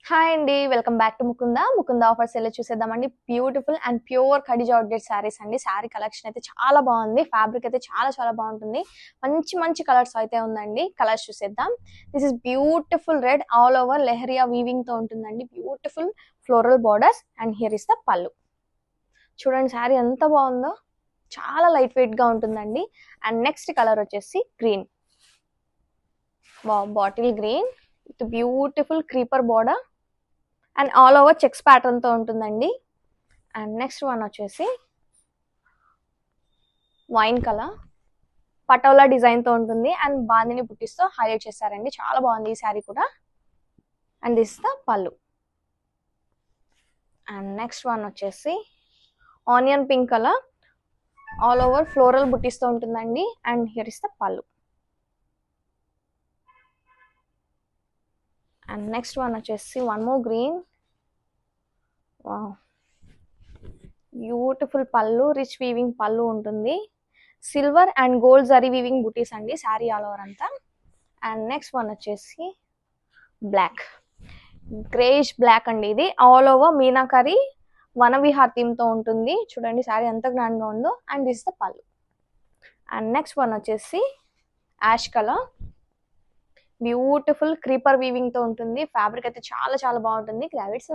Hi అండి. Welcome back to Mukunda offers ఎలా చూసేద్దామండి. Beautiful and pure khadi georgette saris అండి. శారీ కలెక్షన్ అయితే చాలా బాగుంది. ఫ్యాబ్రిక్ అయితే చాలా చాలా బాగుంటుంది. మంచి మంచి కలర్స్ అయితే ఉందండి. కలర్స్ చూసేద్దాం. This is beautiful red all over lehariya weaving తో ఉంటుందండి. Beautiful floral borders and here is the pallu. చూడండి శారీ ఎంత బాగుందో. చాలా లైట్ వెయిట్ గా ఉంటుందండి. అండ్ నెక్స్ట్ కలర్ వచ్చేసి green, bottle green with beautiful creeper border and all over checks pattern తో ఉంటుందండి. అండ్ నెక్స్ట్ వన్ వచ్చేసి వైన్ కలర్ పటోలా డిజైన్ తో ఉంటుంది అండ్ బాందిని బుట్టిస్తో హైలైట్ చేశారండి. చాలా బాగుంది ఈ శారీ కూడా. And this the pallu. And next one వచ్చేసి onion pink colour all over floral బుట్టిస్తో ఉంటుందండి. And here is the pallu. And next one వచ్చేసి one more green, beautiful pallu, rich weaving pallu ఉంటుంది. Silver and gold zari weaving butis అండి శారీ ఆల్ ఓవర్ అంతా. And next one వచ్చేసి black, greyish black అండి. ఇది all over meenakari Vanavihar theme తో ఉంటుంది. చూడండి శారీ ఎంత గ్రాండ్ గా ఉందో. And this the pallu. And next one వచ్చేసి ash colour, beautiful creeper weaving తో ఉంటుంది. ఫ్యాబ్రిక్ అయితే చాలా చాలా బాగుంటుంది. గ్రావిడ్స్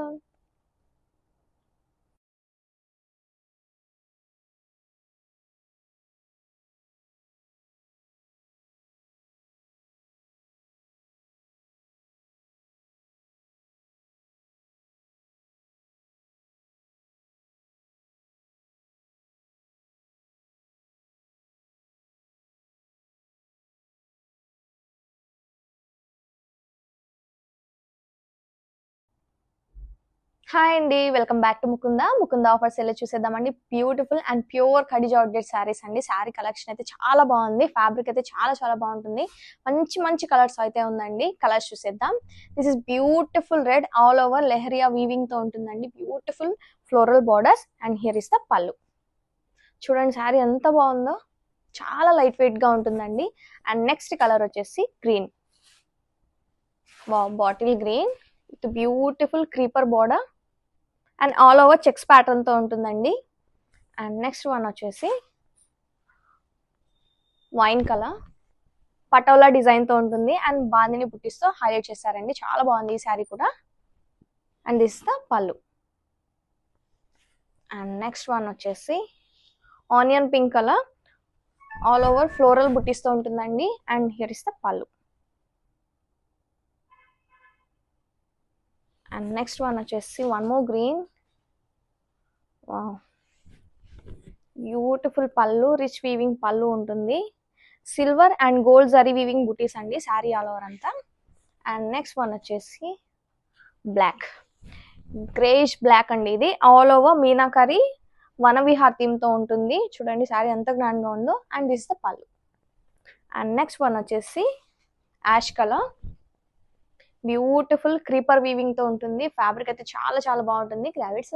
హాయ్ అండి. Welcome back to Mukunda offers ఎలా చూసేద్దామండి. Beautiful and pure khadi georgette saris అండి. శారీ కలెక్షన్ అయితే చాలా బాగుంది. ఫ్యాబ్రిక్ అయితే చాలా చాలా బాగుంటుంది. మంచి మంచి కలర్స్ అయితే ఉందండి. కలర్స్ చూసేద్దాం. This is beautiful red all over lehariya weaving తో ఉంటుందండి. Beautiful floral borders and here is the pallu. చూడండి శారీ ఎంత బాగుందో. చాలా లైట్ వెయిట్ గా ఉంటుందండి. అండ్ నెక్స్ట్ కలర్ వచ్చేసి green, bottle green with beautiful creeper border and all over checks pattern తో ఉంటుందండి. అండ్ నెక్స్ట్ వన్ వచ్చేసి వైన్ కలర్ పటోలా డిజైన్ తో ఉంటుంది అండ్ బాందిని బుట్టిస్తో హైలైట్ చేశారండి. చాలా బాగుంది ఈ శారీ కూడా. And this the pallu. And next one వచ్చేసి onion pink colour all over floral బుట్టిస్తో ఉంటుందండి. And here is the pallu. And next one వచ్చేసి one more green, beautiful pallu, rich weaving pallu ఉంటుంది. Silver and gold zari weaving butis అండి శారీ ఆల్ ఓవర్ అంతా. And next one వచ్చేసి black, greyish black అండి. ఇది all over meenakari Vanavihar theme తో ఉంటుంది. చూడండి శారీ ఎంత గ్రాండ్ గా ఉందో. And this the pallu. And next one వచ్చేసి ash colour, beautiful creeper weaving తో ఉంటుంది. ఫ్యాబ్రిక్ అయితే చాలా చాలా బాగుంటుంది. గ్రావిడ్స్